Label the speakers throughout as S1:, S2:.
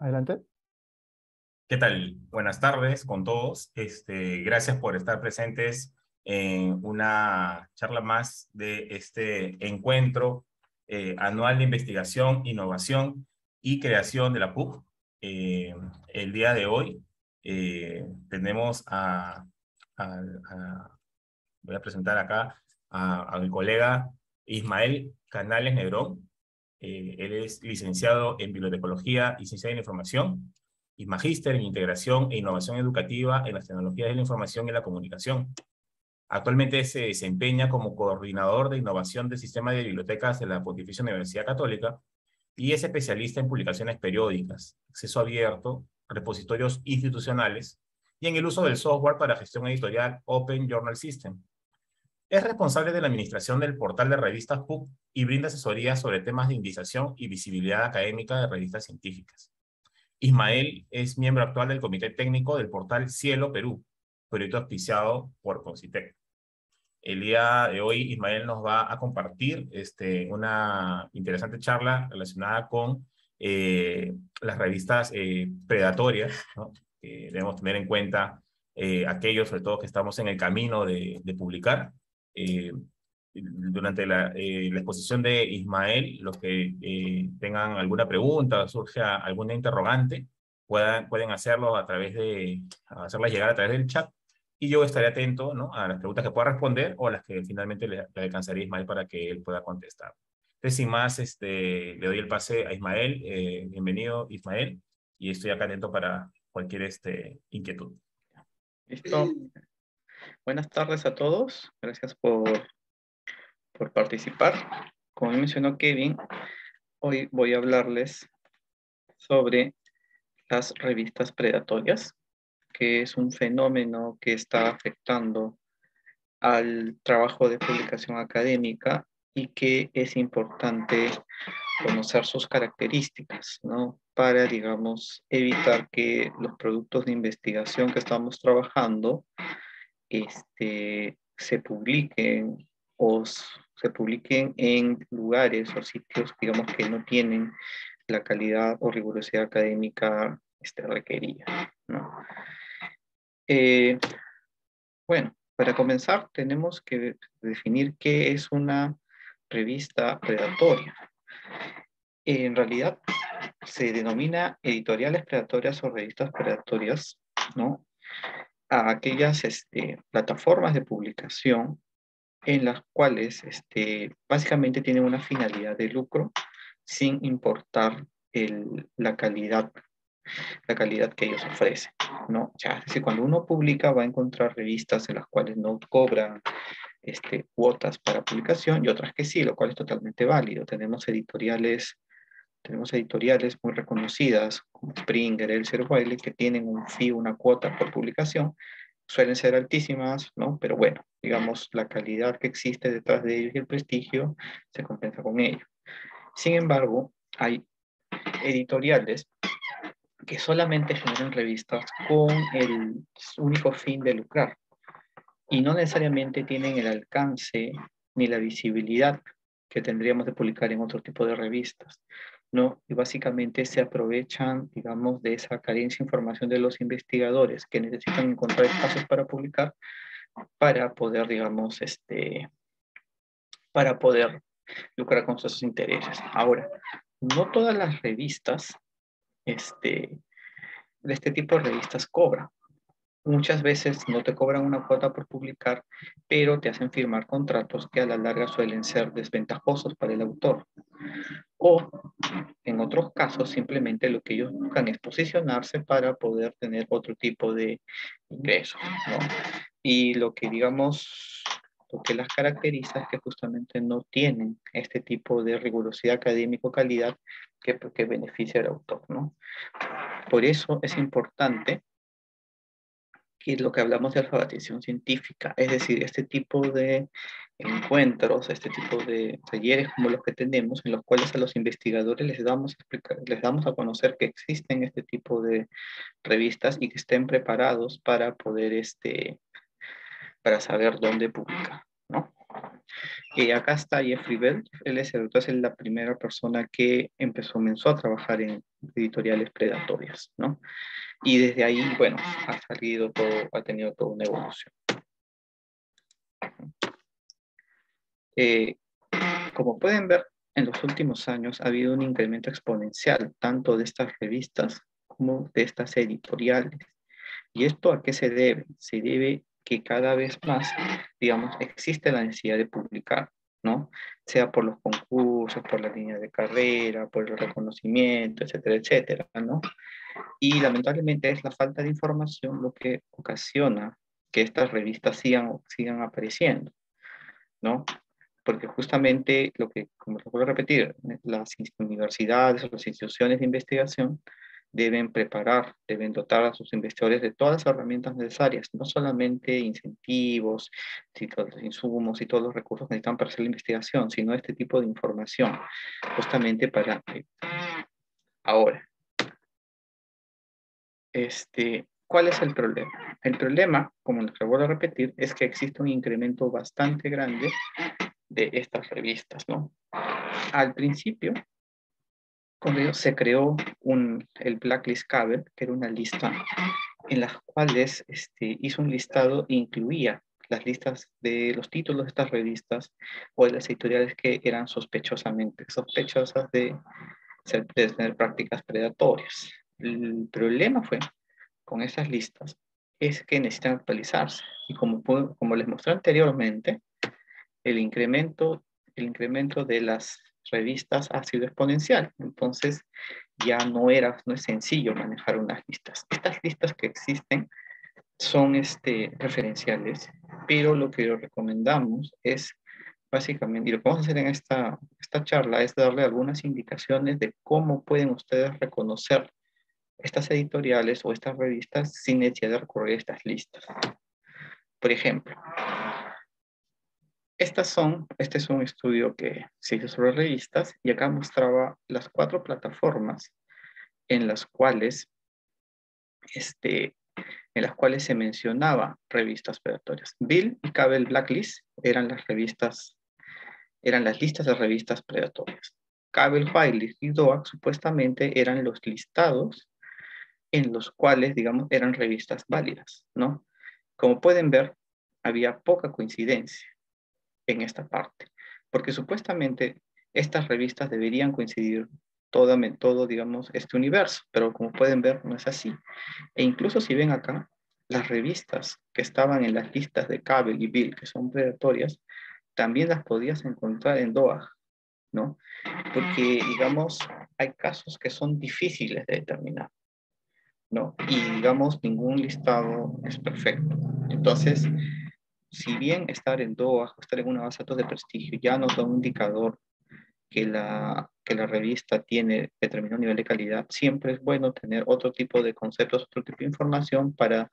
S1: Adelante.
S2: ¿Qué tal? Buenas tardes con todos. Gracias por estar presentes en una charla más de este encuentro anual de investigación, innovación y creación de la PUC. El día de hoy tenemos voy a presentar acá a mi colega Ismael Canales Negrón. Él es licenciado en Bibliotecología y Ciencia de la Información y magíster en Integración e Innovación Educativa en las Tecnologías de la Información y la Comunicación. Actualmente se desempeña como coordinador de innovación del sistema de bibliotecas de la Pontificia Universidad Católica y es especialista en publicaciones periódicas, acceso abierto, repositorios institucionales y en el uso del software para gestión editorial Open Journal System. Es responsable de la administración del portal de revistas PUC y brinda asesoría sobre temas de indización y visibilidad académica de revistas científicas. Ismael es miembro actual del comité técnico del portal Cielo Perú, proyecto auspiciado por Concitec. El día de hoy Ismael nos va a compartir una interesante charla relacionada con las revistas predatorias, ¿no? Debemos tener en cuenta aquellos, sobre todo, que estamos en el camino de publicar. Eh, Durante la exposición de Ismael, los que tengan alguna pregunta, surge alguna interrogante, pueden hacerlo hacerlas llegar a través del chat y yo estaré atento, ¿no?, a las preguntas que pueda responder o a las que finalmente le alcanzaría a Ismael para que él pueda contestar. Entonces, sin más, le doy el pase a Ismael. Bienvenido, Ismael, y estoy acá atento para cualquier inquietud.
S3: Listo. Buenas tardes a todos. Gracias por participar. Como mencionó Kevin, hoy voy a hablarles sobre las revistas predatorias, que es un fenómeno que está afectando al trabajo de publicación académica y que es importante conocer sus características, ¿no? Para, digamos, evitar que los productos de investigación que estamos trabajando se publiquen se publiquen en lugares o sitios, digamos, que no tienen la calidad o rigurosidad académica requerida, ¿no? Bueno, para comenzar tenemos que definir qué es una revista predatoria. En realidad se denomina editoriales predatorias o revistas predatorias, ¿no?, a aquellas plataformas de publicación en las cuales básicamente tienen una finalidad de lucro sin importar la calidad que ellos ofrecen, ¿no? Ya, es decir, cuando uno publica va a encontrar revistas en las cuales no cobran cuotas para publicación y otras que sí, lo cual es totalmente válido. Tenemos editoriales muy reconocidas como Springer, Elsevier, Wiley, que tienen un fee, una cuota por publicación. Suelen ser altísimas, ¿no? Pero bueno, digamos, la calidad que existe detrás de ellos y el prestigio se compensa con ello. Sin embargo, hay editoriales que solamente generan revistas con el único fin de lucrar y no necesariamente tienen el alcance ni la visibilidad que tendríamos de publicar en otro tipo de revistas, ¿no? Y básicamente se aprovechan, digamos, de esa carencia de información de los investigadores que necesitan encontrar espacios para publicar para poder, digamos, para poder lucrar con sus intereses. Ahora, no todas las revistas de este tipo de revistas cobran. Muchas veces no te cobran una cuota por publicar, pero te hacen firmar contratos que a la larga suelen ser desventajosos para el autor. O en otros casos simplemente lo que ellos buscan es posicionarse para poder tener otro tipo de ingresos, ¿no? Y lo que digamos, lo que las caracteriza es que justamente no tienen este tipo de rigurosidad académico calidad que beneficia al autor, ¿no? Por eso es importante que es lo que hablamos de alfabetización científica, es decir, este tipo de encuentros, este tipo de talleres como los que tenemos, en los cuales a los investigadores les damos a conocer que existen este tipo de revistas y que estén preparados para poder, para saber dónde publicar, ¿no? Y acá está Jeffrey Bell, él es la primera persona que comenzó a trabajar en editoriales predatorias, ¿no? Y desde ahí, bueno, ha salido todo, ha tenido toda una evolución. Como pueden ver, en los últimos años ha habido un incremento exponencial, tanto de estas revistas como de estas editoriales. ¿Y esto a qué se debe? Se debe que cada vez más, digamos, existe la necesidad de publicar, ¿no? Sea por los concursos, por la línea de carrera, por el reconocimiento, etcétera, etcétera, ¿no? Y lamentablemente es la falta de información lo que ocasiona que estas revistas sigan apareciendo, ¿no? Porque justamente lo que, como lo vuelvo a repetir, las universidades o las instituciones de investigación deben preparar, deben dotar a sus investigadores de todas las herramientas necesarias, no solamente incentivos, todos los insumos y todos los recursos que necesitan para hacer la investigación, sino este tipo de información, justamente para... Ahora, ¿cuál es el problema? El problema, como les vuelvo a repetir, es que existe un incremento bastante grande de estas revistas, ¿no? Al principio, cuando se creó el Blacklist Cable, que era una lista en las cuales hizo un listado e incluía las listas de los títulos de estas revistas o de las editoriales que eran sospechosas de tener prácticas predatorias. El problema fue con esas listas es que necesitan actualizarse y como les mostré anteriormente, el incremento de las revistas ha sido exponencial. Entonces, ya no es sencillo manejar unas listas. Estas listas que existen son referenciales, pero lo que recomendamos es básicamente, y lo que vamos a hacer en esta charla es darle algunas indicaciones de cómo pueden ustedes reconocer estas editoriales o estas revistas sin necesidad de recurrir a estas listas. Por ejemplo, este es un estudio que se hizo sobre revistas y acá mostraba las 4 plataformas en las cuales, se mencionaba revistas predatorias. Bill y Cable Blacklist eran las listas de revistas predatorias. Cable Whitelist y DOAC supuestamente eran los listados en los cuales, digamos, eran revistas válidas, ¿no? Como pueden ver, había poca coincidencia en esta parte, porque supuestamente estas revistas deberían coincidir todo, digamos, este universo, pero como pueden ver, no es así. E incluso si ven acá, las revistas que estaban en las listas de Cable y Bill, que son predatorias, también las podías encontrar en DOAG, ¿no? Porque, digamos, hay casos que son difíciles de determinar, ¿no? Y, digamos, ningún listado es perfecto. Entonces, si bien estar en DOAG o estar en una base de datos de prestigio ya nos da un indicador que la revista tiene determinado nivel de calidad, siempre es bueno tener otro tipo de conceptos, otro tipo de información para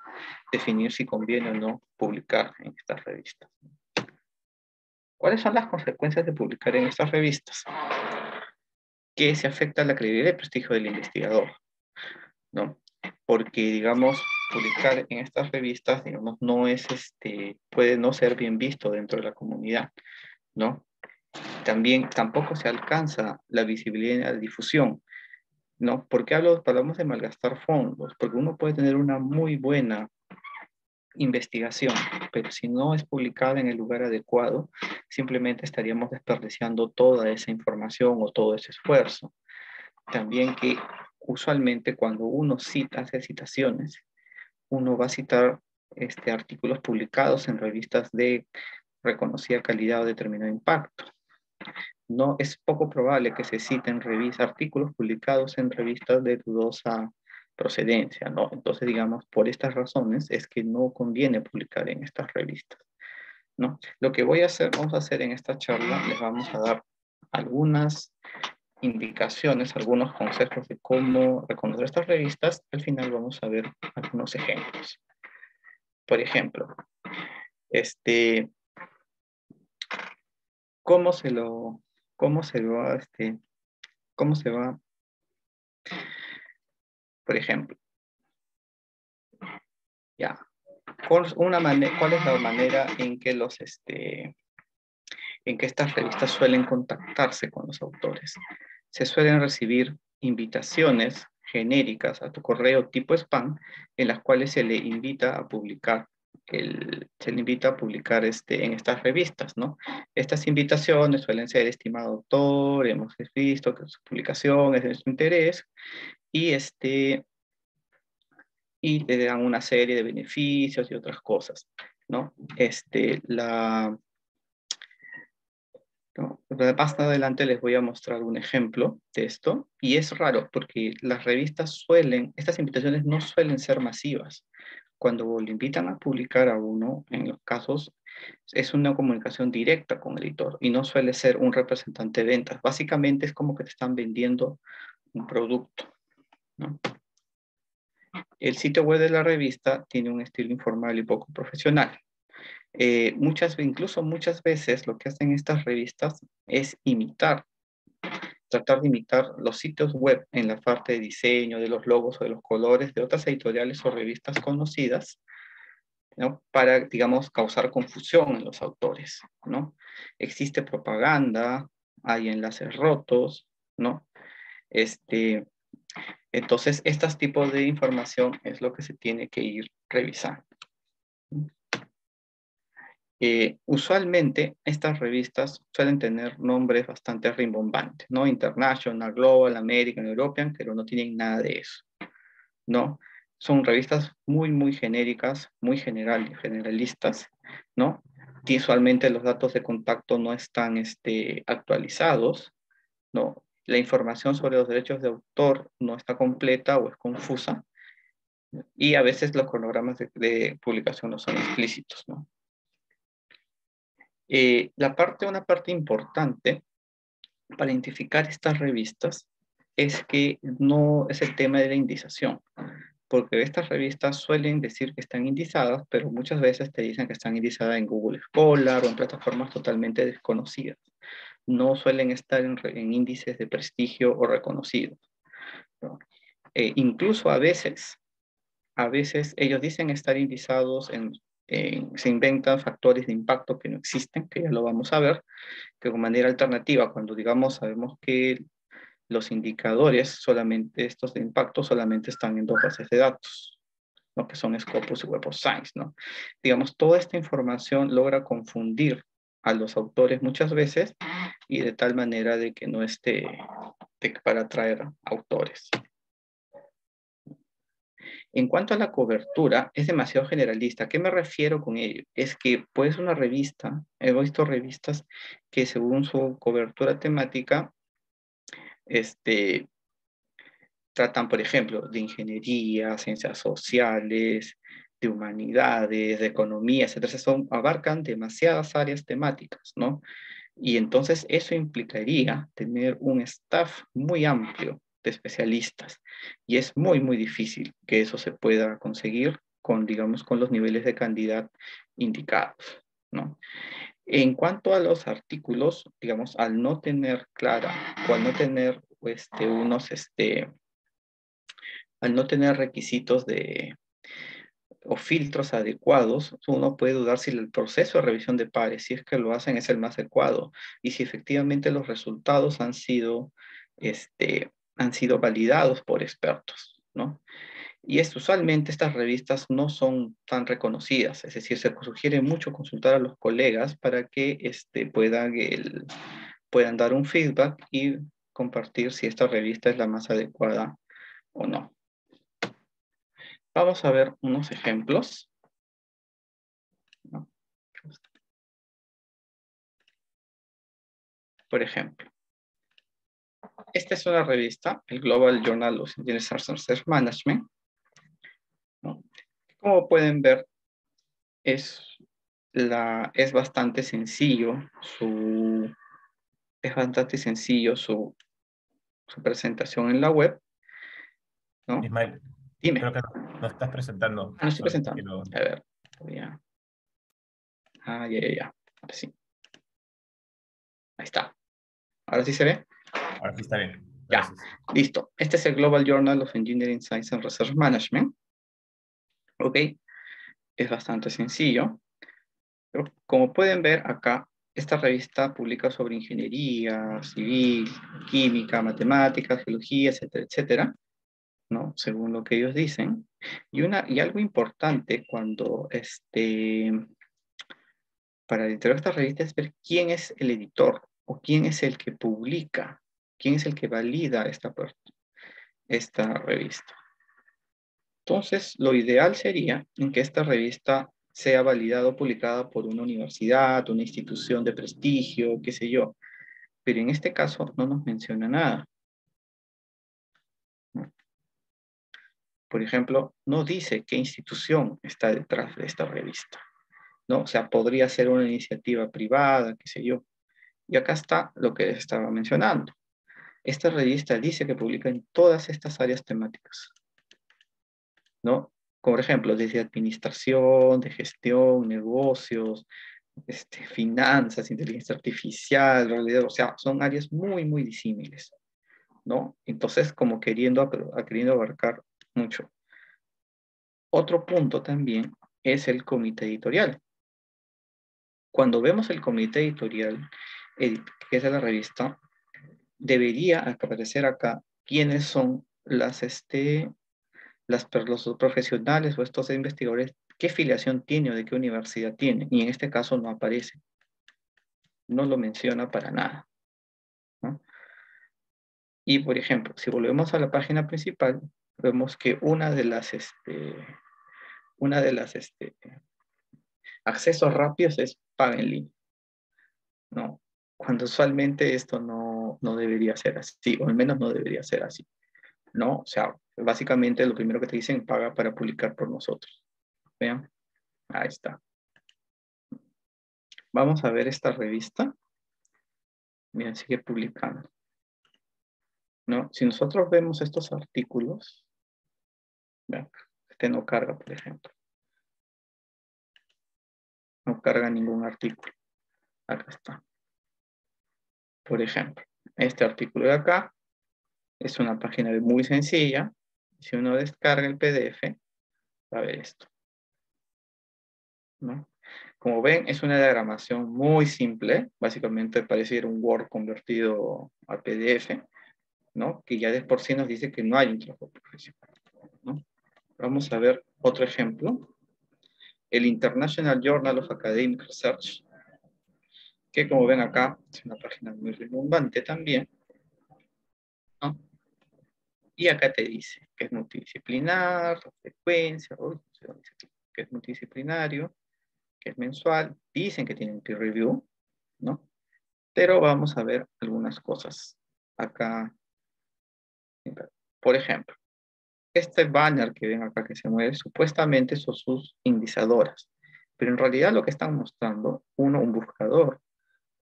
S3: definir si conviene o no publicar en estas revistas. ¿Cuáles son las consecuencias de publicar en estas revistas? Que se afecta la credibilidad y el prestigio del investigador, ¿no? Porque, digamos, publicar en estas revistas, digamos, no es, puede no ser bien visto dentro de la comunidad, ¿no? También tampoco se alcanza la visibilidad y la difusión, ¿no? ¿Por qué hablamos de malgastar fondos? Porque uno puede tener una muy buena investigación, pero si no es publicada en el lugar adecuado, simplemente estaríamos desperdiciando toda esa información o todo ese esfuerzo. También que usualmente cuando uno hace citaciones, uno va a citar artículos publicados en revistas de reconocida calidad o determinado impacto. No es poco probable que se citen artículos publicados en revistas de dudosa procedencia, ¿no? Entonces, digamos, por estas razones es que no conviene publicar en estas revistas, ¿no? Lo que vamos a hacer en esta charla, les vamos a dar algunas indicaciones, algunos consejos de cómo reconocer estas revistas. Al final vamos a ver algunos ejemplos. Por ejemplo, ¿cómo se va, por ejemplo, ya, ¿cuál es la manera en que estas revistas suelen contactarse con los autores? Se suelen recibir invitaciones genéricas a tu correo tipo spam, en las cuales se le invita a publicar en estas revistas, ¿no? Estas invitaciones suelen ser: estimado autor, hemos visto que su publicación es de su interés, y y te dan una serie de beneficios y otras cosas, ¿no? ¿No? Más adelante les voy a mostrar un ejemplo de esto, y es raro porque las revistas estas invitaciones no suelen ser masivas. Cuando le invitan a publicar a uno, en los casos, es una comunicación directa con el editor y no suele ser un representante de ventas. Básicamente es como que te están vendiendo un producto, ¿no? El sitio web de la revista tiene un estilo informal y poco profesional. Incluso muchas veces lo que hacen estas revistas es tratar de imitar los sitios web en la parte de diseño, de los logos o de los colores de otras editoriales o revistas conocidas, ¿no? Para, digamos, causar confusión en los autores, ¿no? Existe propaganda, hay enlaces rotos, ¿no? Entonces, estos tipos de información es lo que se tiene que ir revisando. Usualmente estas revistas suelen tener nombres bastante rimbombantes, ¿no? International, Global, American, European, pero no tienen nada de eso, ¿no? Son revistas muy, muy genéricas, muy generalistas, ¿no? Y usualmente los datos de contacto no están actualizados, ¿no? La información sobre los derechos de autor no está completa o es confusa, y a veces los cronogramas de publicación no son explícitos, ¿no? Una parte importante para identificar estas revistas es que no es el tema de la indización, porque estas revistas suelen decir que están indizadas, pero muchas veces te dicen que están indizadas en Google Scholar o en plataformas totalmente desconocidas. No suelen estar en índices de prestigio o reconocidos, ¿no? Incluso a veces ellos dicen estar indizados se inventan factores de impacto que no existen, que ya lo vamos a ver, que de manera alternativa, cuando digamos sabemos que los indicadores estos de impacto solamente están en dos bases de datos, ¿no? Que son Scopus y Web of Science, ¿no? Digamos, toda esta información logra confundir a los autores muchas veces, y de tal manera de que no esté para atraer autores. En cuanto a la cobertura, es demasiado generalista. ¿A qué me refiero con ello? Es que pues una revista, he visto revistas que según su cobertura temática, tratan, por ejemplo, de ingeniería, ciencias sociales, de humanidades, de economía, etcétera. Abarcan demasiadas áreas temáticas, ¿no? Y entonces eso implicaría tener un staff muy amplio de especialistas. Y es muy, muy difícil que eso se pueda conseguir digamos, con los niveles de calidad indicados, ¿no? En cuanto a los artículos, digamos, al no tener al no tener requisitos o filtros adecuados, uno puede dudar si el proceso de revisión de pares, si es que lo hacen, es el más adecuado, y si efectivamente los resultados han sido validados por expertos, ¿no? Y usualmente estas revistas no son tan reconocidas, es decir, se sugiere mucho consultar a los colegas para que puedan dar un feedback y compartir si esta revista es la más adecuada o no. Vamos a ver unos ejemplos, ¿no? Por ejemplo, esta es una revista, el Global Journal of Engineering Research Management, ¿no? Como pueden ver, es bastante sencillo su presentación en la web, ¿no?
S2: Ismael,
S3: Dime.
S2: creo que no estás presentando.
S3: No estoy
S2: Solamente
S3: presentando.
S2: quiero...
S3: A ver, ya. Ahora sí. Ahí está. ¿Ahora sí se ve?
S2: Ahora sí está bien.
S3: Ya,
S2: Gracias.
S3: listo. Este es el Global Journal of Engineering Science and Research Management. Ok, es bastante sencillo. Pero como pueden ver acá, esta revista publica sobre ingeniería, civil, química, matemáticas, geología, etcétera, etcétera. ¿no? Según lo que ellos dicen. Y algo importante cuando, para editar esta revista es ver quién es el editor o quién es el que publica, quién es el que valida esta revista. Entonces, lo ideal sería en que esta revista sea validada o publicada por una universidad, una institución de prestigio, qué sé yo. Pero en este caso no nos menciona nada, ¿no? Por ejemplo, no dice qué institución está detrás de esta revista, ¿no? O sea, podría ser una iniciativa privada, qué sé yo. Y acá está lo que estaba mencionando. Esta revista dice que publica en todas estas áreas temáticas, ¿no? Por ejemplo, desde administración, de gestión, negocios, finanzas, inteligencia artificial, realidad, o sea, son áreas muy, muy disímiles, ¿no? Entonces, como queriendo abarcar mucho. Otro punto también es el comité editorial. Cuando vemos el comité editorial, que es de la revista, debería aparecer acá quiénes son los profesionales o estos investigadores, qué filiación tiene o de qué universidad tiene. Y en este caso no aparece, no lo menciona para nada, ¿no? Y por ejemplo, si volvemos a la página principal, vemos que una de las accesos rápidos es paga en línea, ¿no? Cuando usualmente esto no debería ser así, o al menos no debería ser así, ¿no? O sea, básicamente lo primero que te dicen, paga para publicar por nosotros. Vean, ahí está. Vamos a ver esta revista. Miren, sigue publicando, ¿no? Si nosotros vemos estos artículos, vean, este no carga, por ejemplo. No carga ningún artículo. Acá está. Por ejemplo, este artículo de acá es una página muy sencilla. Si uno descarga el PDF, va a ver esto, ¿no? Como ven, es una diagramación muy simple. Básicamente pareciera un Word convertido a PDF, ¿no? Que ya de por sí nos dice que no hay un trabajo profesional, ¿no? Vamos a ver otro ejemplo. El International Journal of Academic Research, que como ven acá, es una página muy redundante también, ¿no? Y acá te dice que es multidisciplinar, la frecuencia, que es multidisciplinario, que es mensual. Dicen que tienen peer review, ¿no? Pero vamos a ver algunas cosas acá. Por ejemplo, este banner que ven acá que se mueve, supuestamente son sus indizadoras. Pero en realidad lo que están mostrando, uno, un buscador,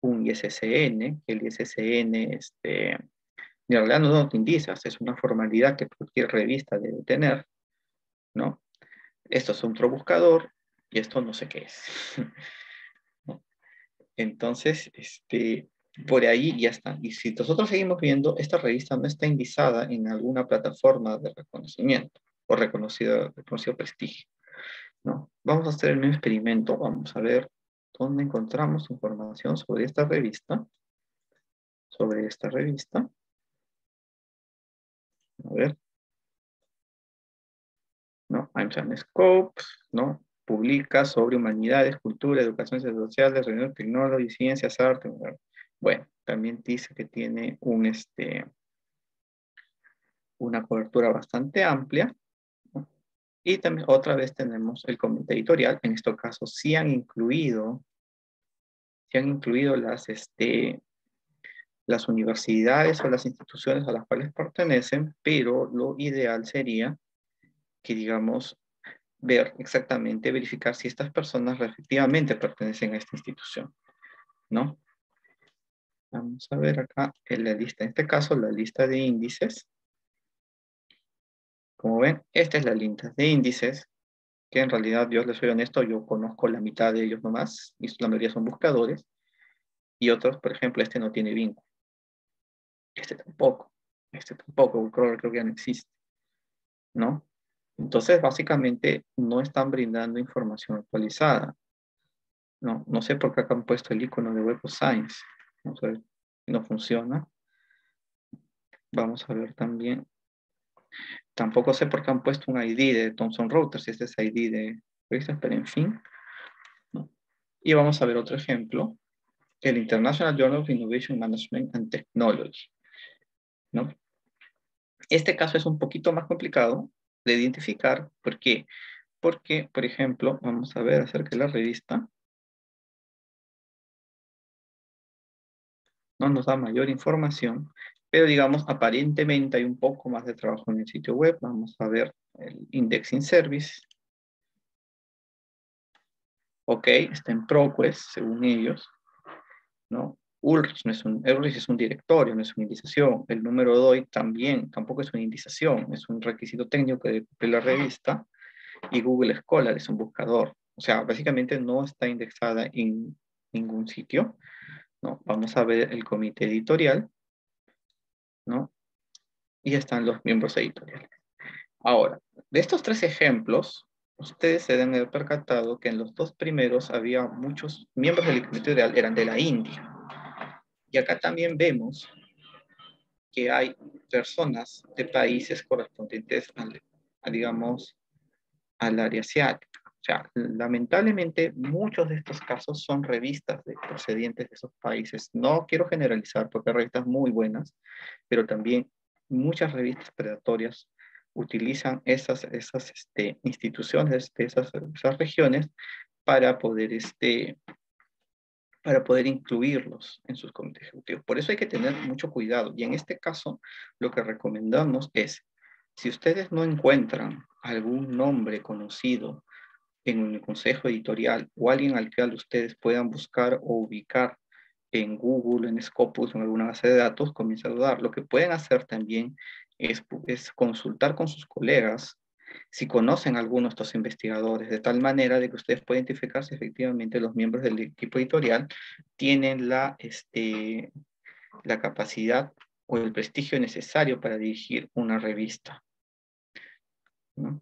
S3: un ISSN, que el ISSN, en realidad no te indizas, es una formalidad que cualquier revista debe tener, ¿no? Esto es otro buscador y esto no sé qué es. ¿No? Entonces, por ahí ya está. Y si nosotros seguimos viendo, esta revista no está indizada en alguna plataforma de reconocimiento o reconocido prestigio, ¿no? Vamos a hacer el mismo experimento. Vamos a ver dónde encontramos información sobre esta revista. Sobre esta revista. A ver. ¿No? Einstein Scope, ¿no? Publica sobre humanidades, cultura, educación, ciencias sociales, reunión, tecnología, ciencias, arte. Bueno, también dice que tiene una cobertura bastante amplia, ¿no? Y también otra vez tenemos el comité editorial. En este caso sí han incluido las universidades o las instituciones a las cuales pertenecen, pero lo ideal sería que, digamos, verificar si estas personas efectivamente pertenecen a esta institución, ¿no? Vamos a ver acá en la lista, en este caso la lista de índices. Como ven, esta es la lista de índices, que en realidad, yo les soy honesto, yo conozco la mitad de ellos nomás, y la mayoría son buscadores, y otros, por ejemplo, este no tiene vínculo. Este tampoco, creo que ya no existe, ¿no? Entonces, básicamente, no están brindando información actualizada. No sé por qué acá han puesto el icono de Web of Science. Vamos a ver si no funciona. Vamos a ver también. Tampoco sé por qué han puesto un ID de Thomson Reuters, si este es ID de revistas, pero en fin, ¿no? Y vamos a ver otro ejemplo, el International Journal of Innovation Management and Technology, ¿no? Este caso es un poquito más complicado de identificar. ¿Por qué? Porque, por ejemplo, vamos a ver acerca de la revista. No nos da mayor información, pero digamos, aparentemente hay un poco más de trabajo en el sitio web. Vamos a ver el indexing service. Ok, está en ProQuest, según ellos, ¿no? Ulrich, Ulrich es un directorio, no es una indización. El número DOI también, tampoco es una indización, es un requisito técnico que debe cumplir la revista. Y Google Scholar es un buscador. O sea, básicamente no está indexada en ningún sitio, ¿no? Vamos a ver el comité editorial, ¿no? Y están los miembros editoriales. Ahora, de estos tres ejemplos, ustedes se deben haber percatado que en los dos primeros había muchos miembros del comité editorial, eran de la India. Y acá también vemos que hay personas de países correspondientes digamos, al área asiática. O sea, lamentablemente muchos de estos casos son revistas procedientes de esos países. No quiero generalizar porque hay revistas muy buenas, pero también muchas revistas predatorias utilizan esas instituciones de esas regiones para poder, para poder incluirlos en sus comités ejecutivos. Por eso hay que tener mucho cuidado. Y en este caso, lo que recomendamos es, si ustedes no encuentran algún nombre conocido en un consejo editorial o alguien al que ustedes puedan buscar o ubicar en Google, en Scopus, en alguna base de datos, comienza a dudar. Lo que pueden hacer también es consultar con sus colegas si conocen a alguno de estos investigadores, de tal manera de que ustedes puedan identificar si efectivamente los miembros del equipo editorial tienen la capacidad o el prestigio necesario para dirigir una revista, ¿no?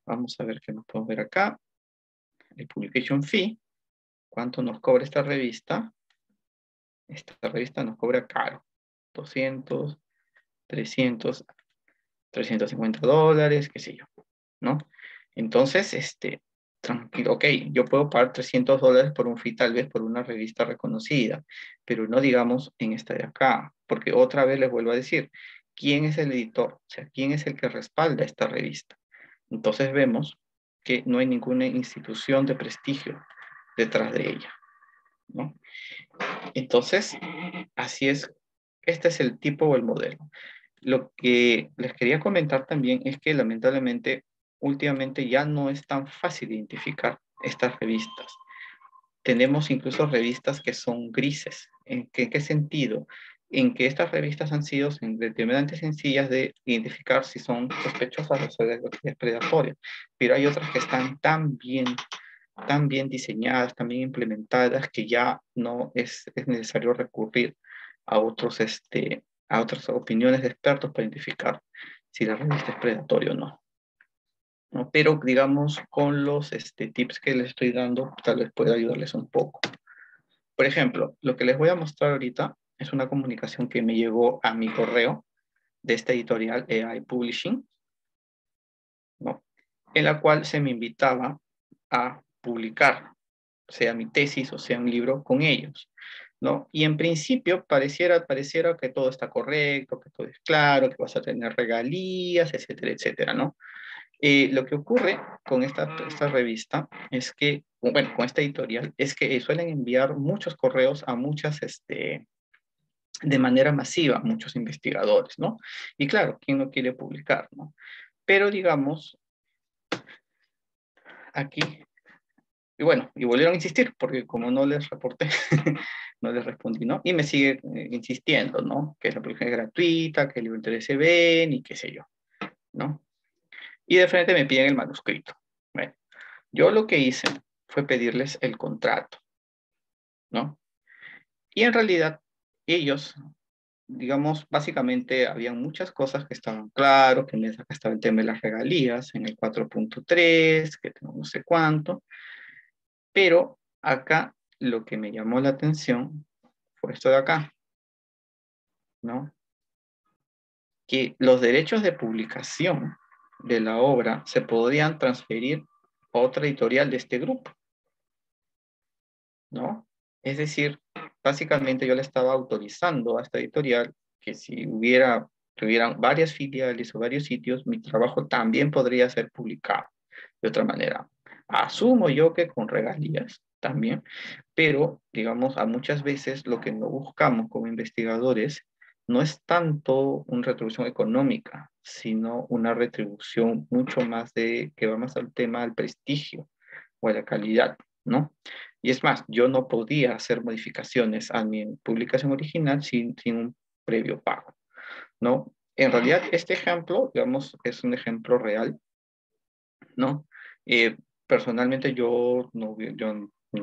S3: Vamos a ver qué nos podemos ver acá. El publication fee. ¿Cuánto nos cobra esta revista? Esta revista nos cobra caro. 200, 300, $350, qué sé yo, ¿no? Entonces, tranquilo, ok, yo puedo pagar $300 por un fee, tal vez por una revista reconocida, pero no digamos en esta de acá, porque otra vez les vuelvo a decir, ¿quién es el editor? O sea, ¿quién es el que respalda esta revista? Entonces vemos que no hay ninguna institución de prestigio detrás de ella, ¿no? Entonces, así es, este es el tipo o el modelo. Lo que les quería comentar también es que lamentablemente últimamente ya no es tan fácil identificar estas revistas. Tenemos incluso revistas que son grises. ¿En qué sentido? En que estas revistas han sido determinantes sencillas de identificar si son sospechosas o predatorias, pero hay otras que están tan bien diseñadas, tan bien implementadas, que ya no es necesario recurrir a a otras opiniones de expertos para identificar si la revista es predatoria o no, ¿no? Pero digamos, con los tips que les estoy dando, tal vez pueda ayudarles un poco. Por ejemplo, lo que les voy a mostrar ahorita es una comunicación que me llegó a mi correo de esta editorial AI Publishing, ¿no? En la cual se me invitaba a publicar, sea mi tesis o sea un libro con ellos, ¿no? Y en principio pareciera que todo está correcto, que todo es claro, que vas a tener regalías, etcétera, etcétera, ¿no? Lo que ocurre con esta revista es que, bueno, con esta editorial, es que suelen enviar muchos correos a de manera masiva, muchos investigadores, ¿no? Y claro, ¿quién no quiere publicar, no? Pero digamos, aquí, y bueno, y volvieron a insistir, porque como no les reporté, no les respondí, ¿no? Y me sigue insistiendo, ¿no? Que la publicación es gratuita, que el libro interés se ven y qué sé yo, ¿no? Y de frente me piden el manuscrito. Bueno, yo lo que hice fue pedirles el contrato, ¿no? Y en realidad ellos, digamos, básicamente habían muchas cosas que estaban claros, que acá estaba el tema de las regalías en el 4.3, que tengo no sé cuánto, pero acá lo que me llamó la atención fue esto de acá, ¿no? que los derechos de publicación de la obra se podrían transferir a otra editorial de este grupo, ¿no? Es decir, básicamente yo le estaba autorizando a esta editorial que si tuvieran varias filiales o varios sitios, mi trabajo también podría ser publicado de otra manera. Asumo yo que con regalías también, pero digamos, a muchas veces lo que no buscamos como investigadores no es tanto una retribución económica, sino una retribución mucho más que va más al tema del prestigio o a la calidad, ¿no? Y es más, yo no podía hacer modificaciones a mi publicación original sin un previo pago, ¿no? En realidad, este ejemplo, digamos, es un ejemplo real, ¿no? Eh, Personalmente yo no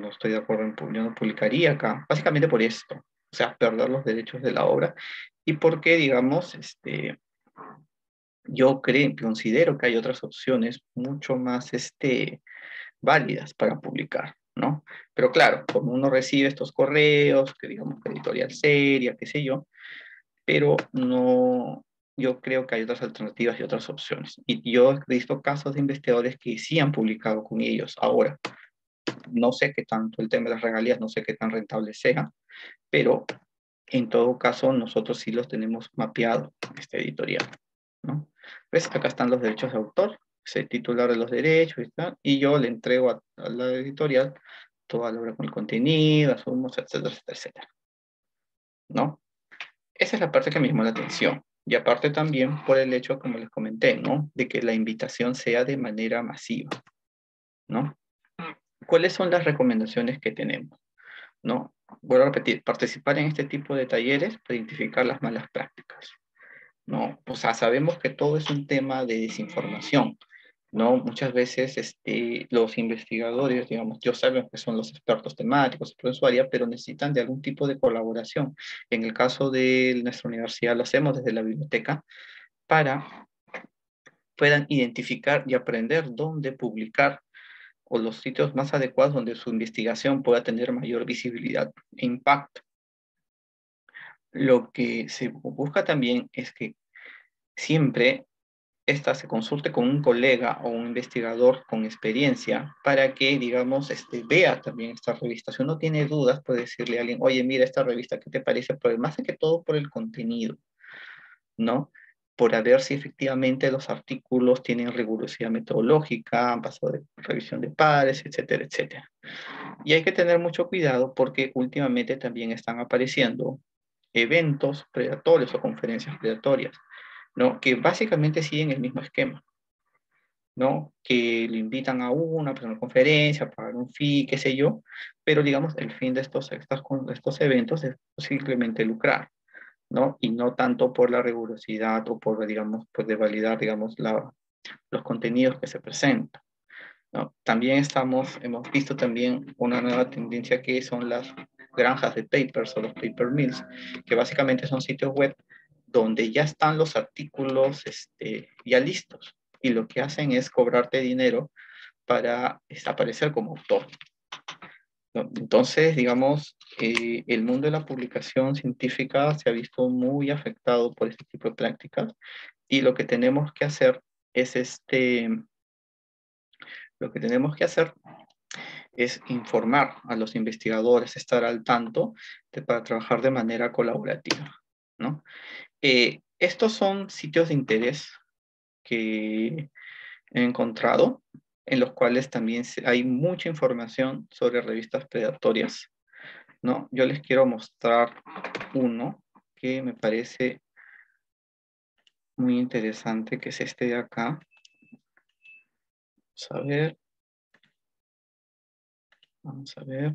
S3: estoy de acuerdo yo no publicaría acá, básicamente por esto, o sea, perder los derechos de la obra y porque, digamos, considero que hay otras opciones mucho más, válidas para publicar, ¿no? Pero claro, como uno recibe estos correos, que digamos que editorial seria, qué sé yo, pero no, yo creo que hay otras alternativas y otras opciones. Y yo he visto casos de investigadores que sí han publicado con ellos. Ahora, no sé qué tanto el tema de las regalías, no sé qué tan rentable sea, pero en todo caso nosotros sí los tenemos mapeado, este editorial, ¿no? ¿Ves? Acá están los derechos de autor, es el titular de los derechos y yo le entrego a la editorial toda la obra con el contenido, asumos, etcétera, etcétera, etcétera, ¿no? Esa es la parte que me llamó la atención. Y aparte también por el hecho, como les comenté, ¿no? De que la invitación sea de manera masiva, ¿no? ¿Cuáles son las recomendaciones que tenemos? ¿No? Vuelvo a repetir, participar en este tipo de talleres para identificar las malas prácticas, ¿no? O sea, sabemos que todo es un tema de desinformación, ¿no? Muchas veces los investigadores, digamos, yo saben que son los expertos temáticos, expertos en su área, pero necesitan de algún tipo de colaboración. En el caso de nuestra universidad lo hacemos desde la biblioteca para puedan identificar y aprender dónde publicar o los sitios más adecuados donde su investigación pueda tener mayor visibilidad e impacto. Lo que se busca también es que siempre esta se consulte con un colega o un investigador con experiencia para que, digamos, vea también esta revista. Si uno tiene dudas, puede decirle a alguien, oye, mira esta revista, ¿qué te parece? Pero más que todo por el contenido, ¿no? Por ver si efectivamente los artículos tienen rigurosidad metodológica, han pasado de revisión de pares, etcétera, etcétera. Y hay que tener mucho cuidado porque últimamente también están apareciendo eventos predatorios o conferencias predatorias, ¿no? Que básicamente siguen el mismo esquema, ¿no? Que le invitan a una conferencia, pagar un fee, qué sé yo, pero digamos, el fin de estos eventos es simplemente lucrar, ¿no? Y no tanto por la rigurosidad o por, digamos, pues de validar, digamos, los contenidos que se presentan, ¿no? También hemos visto también una nueva tendencia que son las granjas de papers o los paper mills, que básicamente son sitios web donde ya están los artículos ya listos y lo que hacen es cobrarte dinero para aparecer como autor, ¿no? Entonces, digamos, el mundo de la publicación científica se ha visto muy afectado por este tipo de prácticas y lo que tenemos que hacer es lo que tenemos que hacer es informar a los investigadores, estar al tanto para trabajar de manera colaborativa, ¿no? Estos son sitios de interés que he encontrado, en los cuales también hay mucha información sobre revistas predatorias, ¿no? Yo les quiero mostrar uno que me parece muy interesante, que es este de acá. Vamos a ver. Vamos a ver.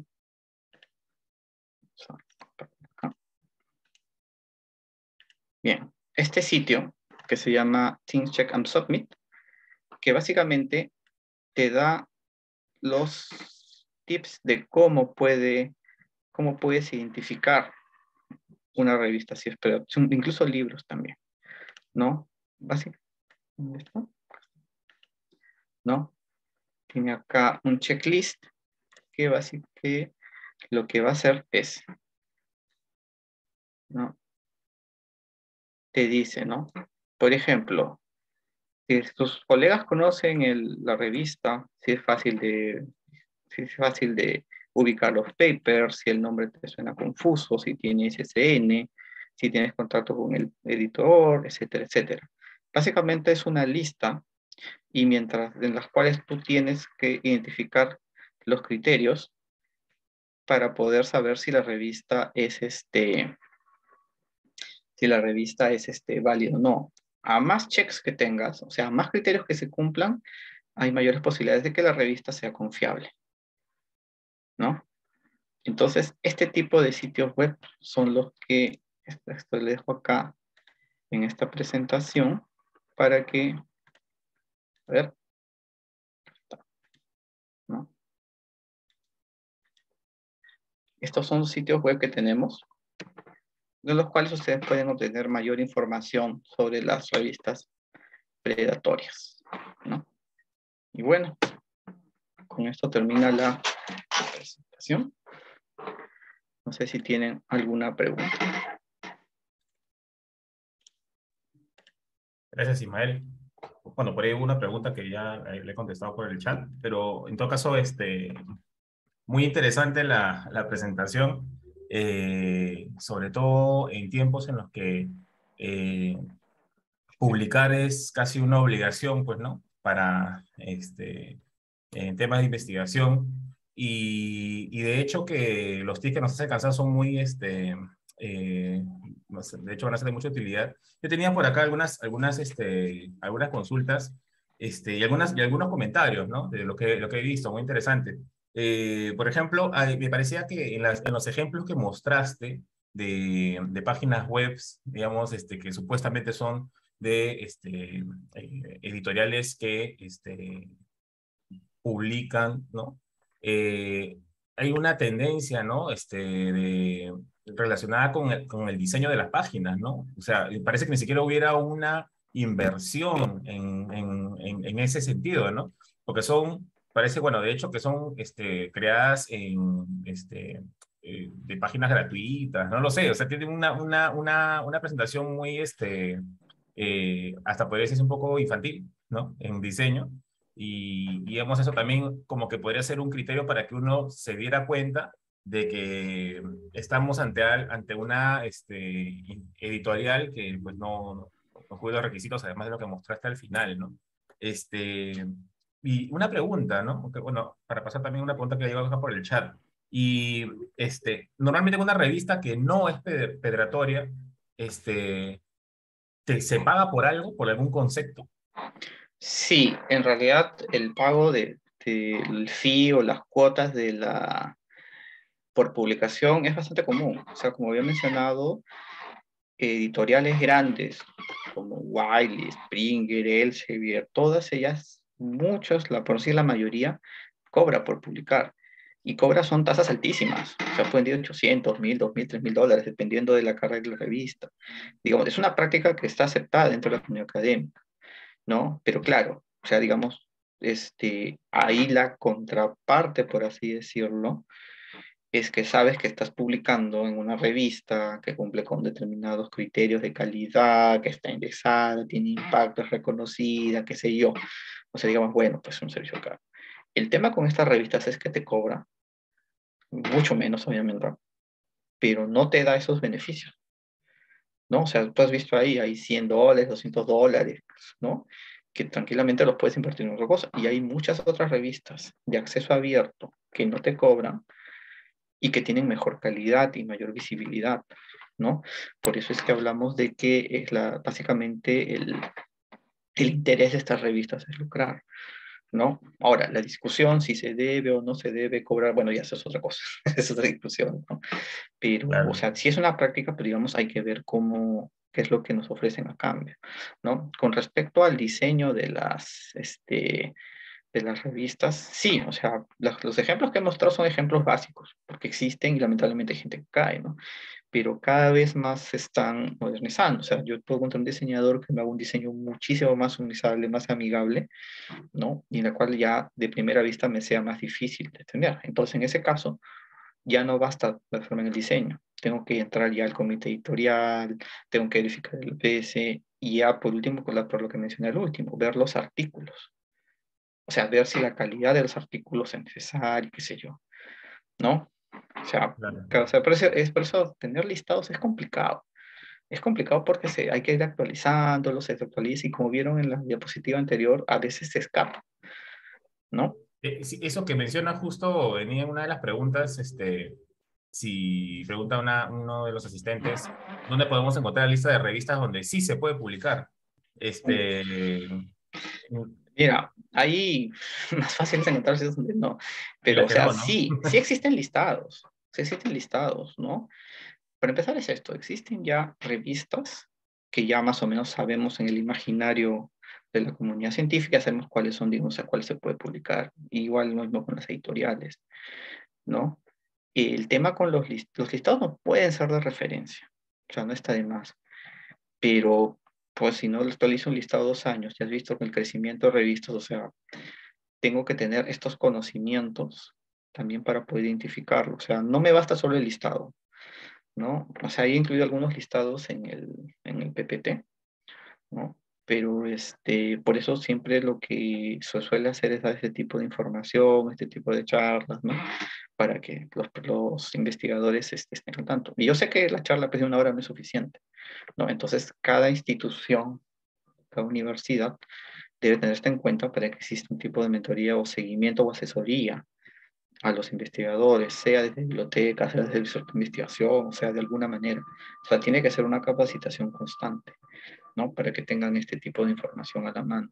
S3: Bien, este sitio que se llama Things Check and Submit, que básicamente te da los tips de cómo puedes identificar una revista, si es, pero incluso libros también, ¿no? Básicamente, ¿dónde está? ¿No? Tiene acá un checklist que básicamente lo que va a hacer es, ¿no? Te dice, ¿no? Por ejemplo, si tus colegas conocen la revista, si es fácil de ubicar los papers, si el nombre te suena confuso, si tiene SSN, si tienes contacto con el editor, etcétera, etcétera. Básicamente es una lista y en las cuales tú tienes que identificar los criterios para poder saber si la revista es válido o no. A más checks que tengas, o sea, a más criterios que se cumplan, hay mayores posibilidades de que la revista sea confiable, ¿no? Entonces, este tipo de sitios web son los que, esto le dejo acá en esta presentación para que, a ver, ¿no? Estos son los sitios web que tenemos, de los cuales ustedes pueden obtener mayor información sobre las revistas predatorias, ¿no? Y bueno, con esto termina la presentación. No sé si tienen alguna pregunta.
S2: Gracias, Ismael. Bueno, por ahí hubo una pregunta que ya le he contestado por el chat, pero en todo caso, muy interesante la presentación, sobre todo en tiempos en los que eh, publicar es casi una obligación, pues, ¿no? Para en temas de investigación. Y de hecho que los tips que nos hacen cansar son muy, no sé, de hecho van a ser de mucha utilidad. Yo tenía por acá algunas consultas y algunos comentarios, ¿no? De lo que he visto, muy interesante. Por ejemplo, me parecía que en los ejemplos que mostraste de páginas web, digamos, que supuestamente son de editoriales que publican, ¿no? Hay una tendencia, ¿no? Relacionada con el diseño de las páginas, ¿no? O sea, parece que ni siquiera hubiera una inversión en ese sentido, ¿no? Porque parece, bueno, de hecho que son creadas de páginas gratuitas, no lo sé, o sea, tienen una presentación muy, hasta podría decirse un poco infantil, ¿no? En diseño. Y digamos, eso también como que podría ser un criterio para que uno se diera cuenta de que estamos ante una editorial que pues no cubre los requisitos, además de lo que mostraste al final, ¿no? Este, y una pregunta, ¿no? Que, bueno, para pasar también una pregunta que ha llegado acá por el chat. Y normalmente en una revista que no es pedratoria, ¿se paga por algo, por algún concepto?
S3: Sí, en realidad el pago del fee o las cuotas por publicación es bastante común. O sea, como había mencionado, editoriales grandes como Wiley, Springer, Elsevier, todas ellas, muchos, por sí la mayoría, cobra por publicar. Y cobra son tasas altísimas. O sea, pueden ir 800, 1000, 2000, 3000 dólares, dependiendo de la carrera de la revista. Digamos, es una práctica que está aceptada dentro de la comunidad académica, ¿no? Pero claro, o sea, digamos, ahí la contraparte, por así decirlo, es que sabes que estás publicando en una revista que cumple con determinados criterios de calidad, que está indexada, tiene impacto, es reconocida, qué sé yo. O sea, digamos, bueno, pues un servicio caro. El tema con estas revistas es que te cobra mucho menos, obviamente, pero no te da esos beneficios, ¿no? O sea, tú has visto ahí, hay 100 dólares, 200 dólares, ¿no? Que tranquilamente los puedes invertir en otra cosa. Y hay muchas otras revistas de acceso abierto que no te cobran y que tienen mejor calidad y mayor visibilidad, ¿no? Por eso es que hablamos de que básicamente el interés de estas revistas es lucrar, ¿no? Ahora, la discusión si se debe o no se debe cobrar, bueno, ya eso es otra cosa, es otra discusión, ¿no? Pero, o
S2: Claro.
S3: sea, si es una práctica, pero digamos, hay que ver qué es lo que nos ofrecen a cambio, ¿no? Con respecto al diseño de las revistas, sí, o sea, los ejemplos que he mostrado son ejemplos básicos, porque existen y lamentablemente hay gente que cae, ¿no? Pero cada vez más se están modernizando, o sea, yo puedo encontrar un diseñador que me haga un diseño muchísimo más usable, más amigable, ¿no? Y en la cual ya de primera vista me sea más difícil de tener. Entonces, en ese caso, ya no basta la forma en el diseño. Tengo que entrar ya al comité editorial, tengo que verificar el PS, Y ya por último, por lo que mencioné al último, ver los artículos. O sea, ver si la calidad de los artículos es necesaria, qué sé yo, ¿no? O sea,
S2: Claro.
S3: claro, o sea, por eso tener listados es complicado. Es complicado porque hay que ir actualizándolos, se actualiza y como vieron en la diapositiva anterior, a veces se escapa, ¿no?
S2: Sí, eso que menciona justo venía en una de las preguntas, si pregunta uno de los asistentes, ¿dónde podemos encontrar la lista de revistas donde sí se puede publicar? Este,
S3: Mira, ahí más fácil es encontrar sitios donde no.
S2: y
S3: Pero,
S2: las
S3: o
S2: que
S3: sea,
S2: no, ¿no?
S3: sí existen listados, ¿no? Para empezar es esto, existen ya revistas que ya más o menos sabemos en el imaginario de la comunidad científica, sabemos cuáles son, digamos, a cuáles se puede publicar. Igual lo mismo con las editoriales, ¿no? El tema con los listados no pueden ser de referencia, o sea, no está de más. Pero, pues si no actualizo un listado 2 años, ya has visto el crecimiento de revistas, o sea, tengo que tener estos conocimientos también para poder identificarlo. O sea, no me basta solo el listado, ¿no? O sea, he incluido algunos listados en el PPT, ¿no? Pero por eso siempre lo que se suele hacer es dar este tipo de información, este tipo de charlas, ¿no? Para que los investigadores estén al tanto. Y yo sé que la charla pues, de 1 hora no es suficiente, ¿no? Entonces, cada institución, cada universidad debe tener esto en cuenta para que exista un tipo de mentoría o seguimiento o asesoría a los investigadores, sea desde bibliotecas, sea desde el centro de investigación, o sea, de alguna manera. O sea, tiene que ser una capacitación constante, ¿no? Para que tengan este tipo de información a la mano.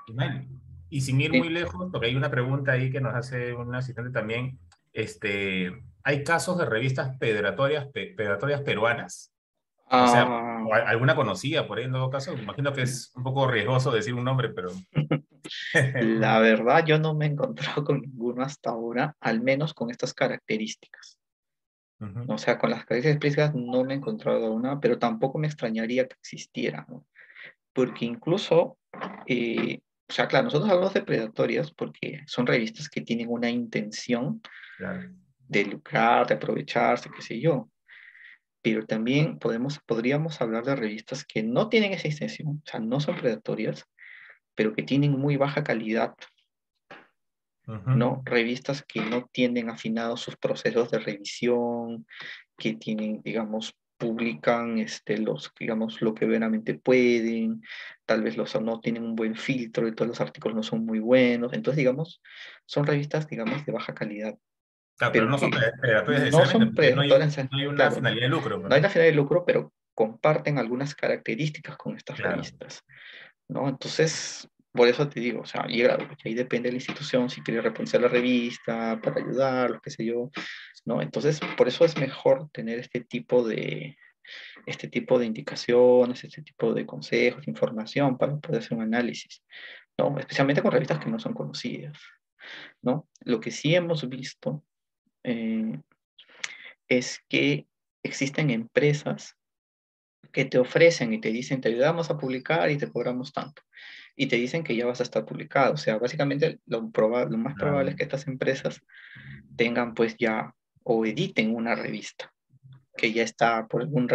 S2: Ismael, y sin ir
S3: Sí.
S2: muy lejos, porque hay una pregunta ahí que nos hace un asistente también, ¿hay casos de revistas pedratorias peruanas? O sea,
S3: Ah,
S2: o alguna conocida por ahí en todo caso. Imagino que es un poco riesgoso decir un nombre, pero...
S3: la verdad, yo no me he encontrado con ninguno hasta ahora, al menos con estas características.
S2: Ujú,
S3: O sea, con las características explícitas no me he encontrado una, pero tampoco me extrañaría que existiera, ¿no? Porque incluso, o sea, claro, nosotros hablamos de predatorias porque son revistas que tienen una intención
S2: claro.
S3: de lucrar, de aprovecharse, qué sé yo, pero también podríamos hablar de revistas que no tienen esa intención, o sea, no son predatorias, pero que tienen muy baja calidad,
S2: Ujú.
S3: ¿no? Revistas que no tienen afinados sus procesos de revisión, que tienen, digamos, publican digamos, lo que verdaderamente pueden, tal vez no tienen un buen filtro y todos los artículos no son muy buenos, entonces, digamos, son revistas, digamos, de baja calidad,
S2: Claro, pero
S3: pero
S2: no son
S3: que
S2: predatorias
S3: no
S2: necesariamente,
S3: son
S2: porque
S3: predatorias,
S2: no hay una
S3: claro,
S2: finalidad de lucro,
S3: no hay
S2: ¿no?
S3: la finalidad de lucro, pero comparten algunas características con estas
S2: Claro.
S3: revistas, ¿no? Entonces, por eso te digo, o sea, y claro, porque ahí depende de la institución, si quiere reponer la revista para ayudar, qué sé yo, ¿no? Entonces, por eso es mejor tener este tipo de indicaciones, este tipo de consejos, información para poder hacer un análisis, ¿no? Especialmente con revistas que no son conocidas, ¿no? Lo que sí hemos visto eh, es que existen empresas que te ofrecen y te dicen, te ayudamos a publicar y te cobramos tanto. Y te dicen que ya vas a estar publicado. O sea, básicamente lo más probable es
S2: Claro.
S3: que estas empresas tengan pues ya o editen una revista que ya está por algún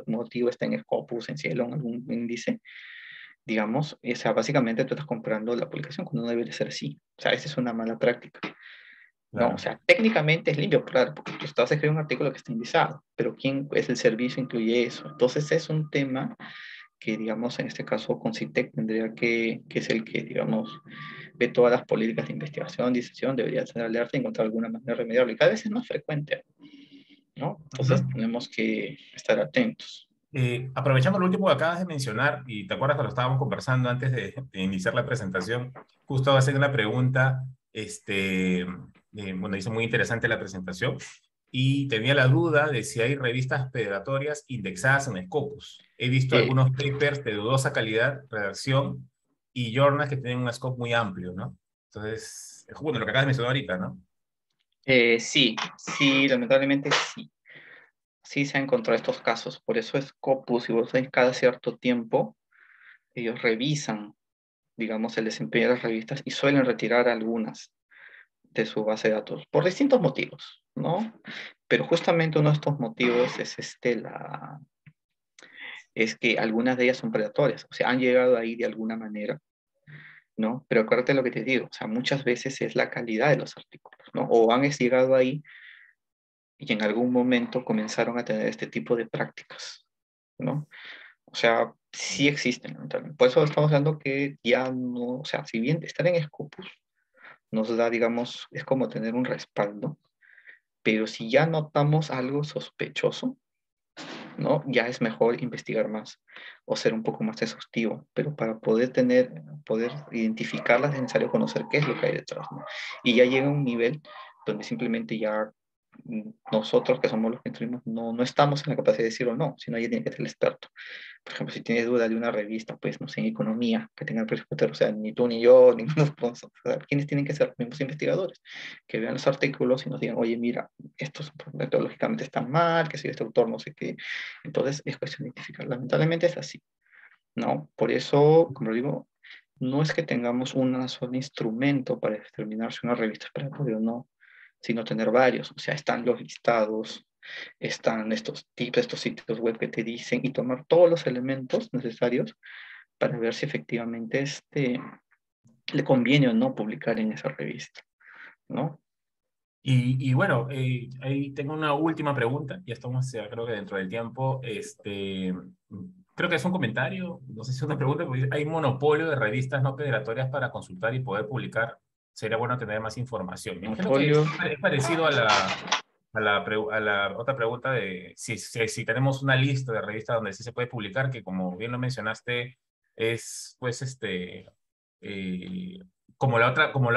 S3: motivo está en Scopus, en Cielo, en algún índice, digamos, o sea, básicamente tú estás comprando la publicación cuando no debe de ser así. O sea, esa es una mala práctica, ¿no? O
S2: Claro.
S3: sea, técnicamente es limpio, claro, porque tú estás escribiendo un artículo que está indizado, pero ¿quién es el servicio incluye eso? Entonces es un tema que, digamos, en este caso Concitec tendría que es el que, digamos, ve todas las políticas de investigación, difusión, debería tener alerta y encontrar alguna manera de remediarlo. Y cada vez es más frecuente, ¿no? Entonces
S2: Ujú.
S3: tenemos que estar atentos.
S2: Aprovechando lo último que acabas de mencionar, y te acuerdas cuando estábamos conversando antes de iniciar la presentación, justo hacer una pregunta, bueno, hizo muy interesante la presentación, y tenía la duda de si hay revistas pedratorias indexadas en Scopus. He visto
S3: Eh,
S2: algunos papers de dudosa calidad, redacción, y journals que tienen un scope muy amplio, ¿no? Entonces, bueno, lo que acabas de mencionar ahorita, ¿no?
S3: sí, sí, lamentablemente sí. Sí se han encontrado estos casos. Por eso es Scopus, y vos ves cada cierto tiempo, ellos revisan, digamos, el desempeño de las revistas y suelen retirar algunas de su base de datos por distintos motivos, ¿no? Pero justamente uno de estos motivos es es que algunas de ellas son predatorias, o sea, han llegado ahí de alguna manera, ¿no? Pero acuérdate lo que te digo, o sea, muchas veces es la calidad de los artículos, ¿no? O han llegado ahí y en algún momento comenzaron a tener este tipo de prácticas, ¿no? O sea, sí existen, lamentablemente. Por eso estamos hablando que ya no, o sea, si bien estar en Scopus nos da, digamos, es como tener un respaldo, pero si ya notamos algo sospechoso, ¿no? Ya es mejor investigar más o ser un poco más exhaustivo, pero para poder identificarlas es necesario conocer qué es lo que hay detrás, ¿no? Y ya llega un nivel donde simplemente ya nosotros que somos los que instruimos no estamos en la capacidad de decirlo no, sino ya tiene que ser el experto. Por ejemplo, si tienes duda de una revista, pues no sé, en economía, que tenga el presupuesto, o sea, ni tú ni yo, ni nos podemos, o sea, ¿quiénes tienen que ser? Los mismos investigadores, que vean los artículos y nos digan, oye, mira, estos metodológicamente están mal, que si este autor no sé qué. Entonces, es cuestión de identificar. Lamentablemente es así, ¿no? Por eso, como digo, no es que tengamos un solo instrumento para determinar si una revista es predatoria o no, sino tener varios. O sea, están los listados, están estos tips, estos sitios web que te dicen y tomar todos los elementos necesarios para ver si efectivamente le conviene o no publicar en esa revista, ¿no?
S2: Y bueno, ahí tengo una última pregunta, ya estamos, ya creo que dentro del tiempo, creo que es un comentario, no sé si es una pregunta, porque dice, hay monopolio de revistas no federatorias para consultar y poder publicar, sería bueno tener más información. Me imagino que
S3: Monopolio.
S2: es parecido a la otra pregunta de si tenemos una lista de revistas donde sí se puede publicar, que como bien lo mencionaste, es pues eh, como la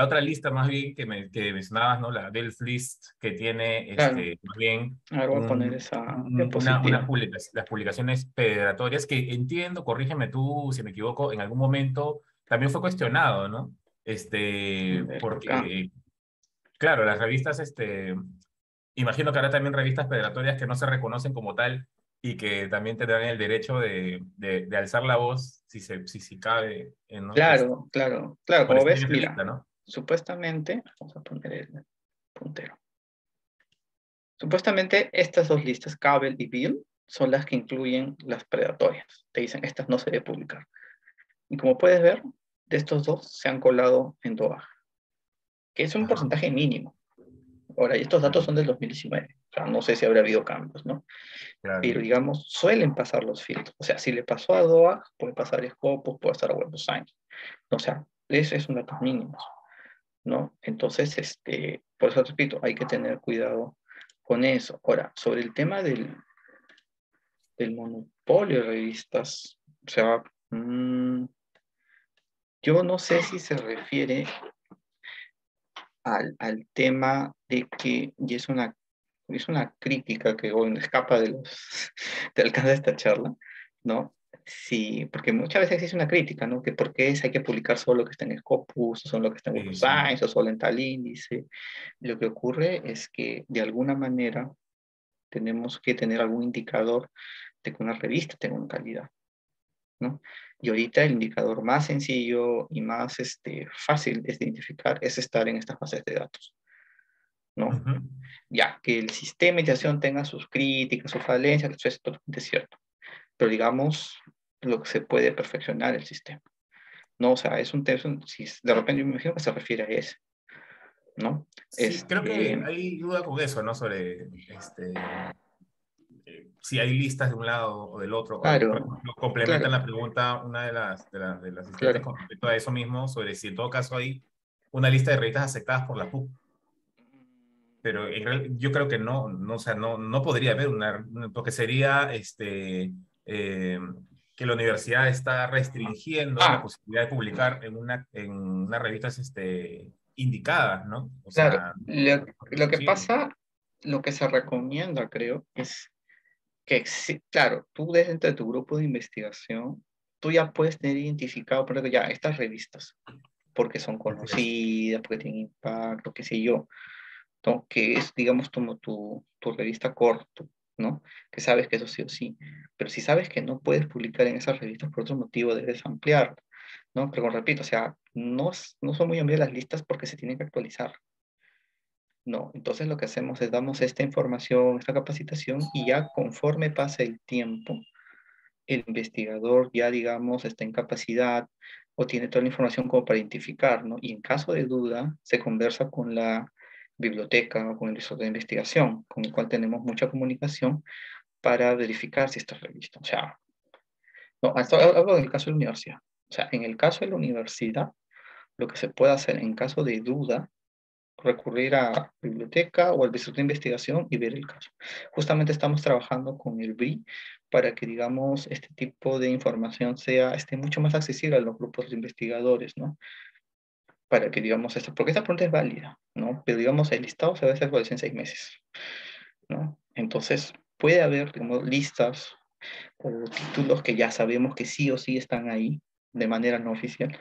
S2: otra lista más bien que mencionabas, ¿no? La Delf List, que tiene
S3: Claro,
S2: más bien
S3: ahora voy a poner esa diapositiva.
S2: las publicaciones federatorias que entiendo, corrígeme tú si me equivoco, en algún momento también fue cuestionado, ¿no?
S3: A ver, acá.
S2: Porque, claro, las revistas, imagino que habrá también revistas federatorias que no se reconocen como tal y que también tendrán el derecho de alzar la voz si cabe, ¿no?
S3: Claro, claro, claro, como
S2: Aparecer en
S3: ves,
S2: esa
S3: mira,
S2: lista, ¿no?
S3: supuestamente, vamos a poner el puntero. Supuestamente estas dos listas, Cable y Bill, son las que incluyen las predatorias. Te dicen, estas no se debe publicar. Y como puedes ver, de estos dos se han colado en DOAJ, que es un
S2: Ajá,
S3: porcentaje mínimo. Ahora, y estos datos son del 2019. O sea, no sé si habrá habido cambios, ¿no?
S2: claro.
S3: Pero digamos, suelen pasar los filtros. O sea, si le pasó a DOAJ, puede pasar a Scopus, puede pasar a Web of Science. O sea, ese es un dato mínimo, ¿no? Entonces, por eso repito, hay que tener cuidado con eso. Ahora, sobre el tema del monopolio de revistas, o sea, yo no sé si se refiere al tema de que, y es una crítica que hoy escapa del alcance de esta charla, ¿no? Sí, porque muchas veces existe una crítica, ¿no? Que por qué hay que publicar solo lo que está en Scopus, o solo lo que está en Web of
S2: Sí, sí.
S3: Science, o solo en tal índice. Lo que ocurre es que de alguna manera tenemos que tener algún indicador de que una revista tenga una calidad, ¿no? Y ahorita el indicador más sencillo y más fácil de identificar es estar en estas bases de datos, ¿no?
S2: Ujú.
S3: Ya, que el sistema de mediación tenga sus críticas, sus falencias, eso es totalmente cierto, pero digamos lo que se puede perfeccionar el sistema, ¿no? O sea, es un texto, si de repente yo me imagino que se refiere a ese, ¿no?
S2: Sí, creo que hay duda con eso, ¿no? Sobre si hay listas de un lado o del otro. Por
S3: Claro,
S2: ejemplo, complementan
S3: claro,
S2: la pregunta una de las asistentes
S3: claro.
S2: con respecto a eso mismo, sobre si en todo caso hay una lista de revistas aceptadas por la PUC. Pero yo creo que o sea, no podría haber porque sería eh, que la universidad está restringiendo la
S3: Ah,
S2: posibilidad de publicar en unas revistas indicadas, ¿no? O
S3: claro,
S2: sea,
S3: lo que
S2: posible.
S3: pasa, lo que se recomienda, creo, es que, sí, claro, tú dentro de tu grupo de investigación, tú ya puedes tener identificado, por ejemplo, ya estas revistas, porque son
S2: Así es.
S3: conocidas, porque tienen impacto, qué sé yo, ¿no? Que es, digamos, como tu revista corto, ¿no? Que sabes que eso sí o sí. Pero si sabes que no puedes publicar en esas revistas por otro motivo, debes ampliar, ¿no? Pero repito, o sea, no son muy amigas las listas porque se tienen que actualizar. No, entonces lo que hacemos es damos esta información, esta capacitación y ya conforme pasa el tiempo, el investigador ya, digamos, está en capacidad o tiene toda la información como para identificar, ¿no? Y en caso de duda, se conversa con la biblioteca o con el instituto de investigación, con el cual tenemos mucha comunicación para verificar si está revista. O sea, no, esto hablo del caso de la universidad. O sea, en el caso de la universidad, lo que se puede hacer en caso de duda, recurrir a la biblioteca o al instituto de investigación y ver el caso. Justamente estamos trabajando con el BRI para que, digamos, este tipo de información esté mucho más accesible a los grupos de investigadores, ¿no? Para que, digamos, porque esta pregunta es válida, ¿no? Pero, digamos, el listado se va a hacer en 6 meses, ¿no? Entonces, puede haber, digamos, listas o títulos que ya sabemos que sí o sí están ahí de manera no oficial,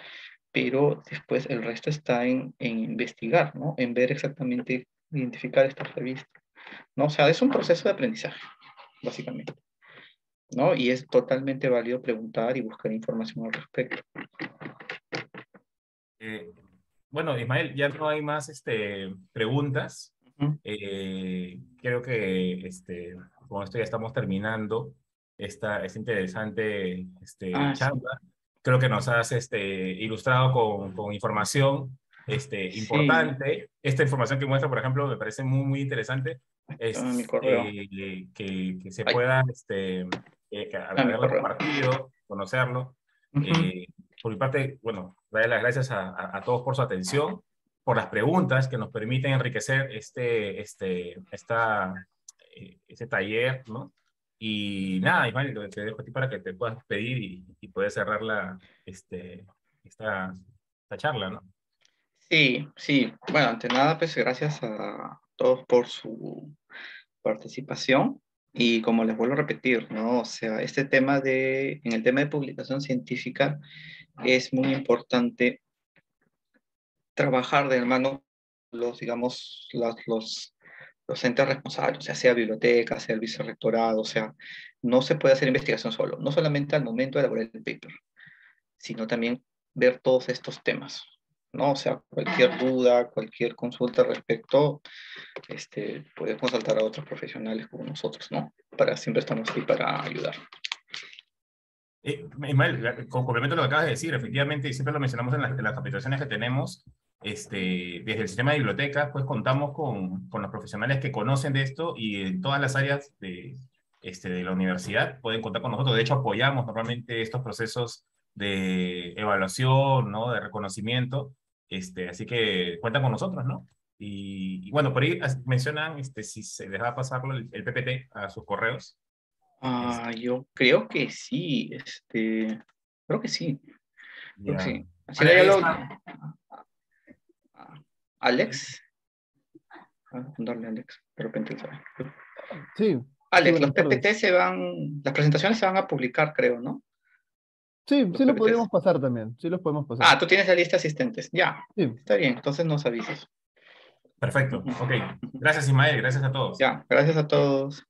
S3: pero después el resto está en investigar, ¿no? En ver exactamente, identificar estas revistas, ¿no? O sea, es un proceso de aprendizaje, básicamente, ¿no? Y es totalmente válido preguntar y buscar información al respecto.
S2: Eh, bueno, Ismael, ya no hay más preguntas.
S3: Ujú.
S2: Creo que con esto ya estamos terminando esta interesante
S3: Sí,
S2: charla. Creo que nos has ilustrado con información
S3: sí,
S2: importante. Esta información que muestra, por ejemplo, me parece muy, muy interesante.
S3: a mi
S2: Es
S3: correo.
S2: que se
S3: Ay,
S2: pueda
S3: a mi
S2: haberlo
S3: correo.
S2: compartido, conocerlo.
S3: Ujú.
S2: Eh, por mi parte, bueno, darle las gracias a todos por su atención, por las preguntas que nos permiten enriquecer este taller, ¿no? Y nada, Ismael, te dejo a ti para que te puedas pedir y puedes cerrar esta, esta charla, ¿no?
S3: Sí, sí. Bueno, ante nada, pues gracias a todos por su participación. Y como les vuelvo a repetir, ¿no? O sea, en el tema de publicación científica es muy importante trabajar de la mano digamos, los entes responsables, o sea biblioteca, sea el vicerrectorado, o sea, no se puede hacer investigación solo, no solamente al momento de elaborar el paper, sino también ver todos estos temas, ¿no? O sea, cualquier duda, cualquier consulta al respecto, puede consultar a otros profesionales como nosotros, ¿no? Siempre estamos aquí para ayudar.
S2: Ismael, con complemento a lo que acabas de decir, efectivamente, y siempre lo mencionamos en las capacitaciones que tenemos, desde el sistema de bibliotecas, pues contamos con los profesionales que conocen de esto y en todas las áreas de la universidad pueden contar con nosotros. De hecho, apoyamos normalmente estos procesos de evaluación, ¿no? De reconocimiento, así que cuentan con nosotros, ¿no? Y bueno, por ahí mencionan si se les va a pasarlo el PPT a sus correos.
S3: Yo creo que sí, creo que sí, creo que
S2: Ya.
S3: sí. Así
S2: Vale,
S3: que ya
S2: ahí
S3: lo...
S2: está.
S3: Alex, darle a Alex, de repente sabe.
S1: Sí, sí,
S3: Alex, los
S1: buenas
S3: PPT
S1: tardes.
S3: las presentaciones se van a publicar, creo, ¿no?
S1: Sí,
S3: Los
S1: sí lo
S3: PPTs.
S1: podríamos pasar también, sí los podemos pasar.
S3: Tú tienes la lista de asistentes. Ya,
S1: Sí,
S3: está bien, entonces nos avisas.
S2: Perfecto.
S3: Ujú,
S2: Ok.
S3: ujú.
S2: Gracias, Ismael. Gracias a todos.
S3: Ya, gracias a todos.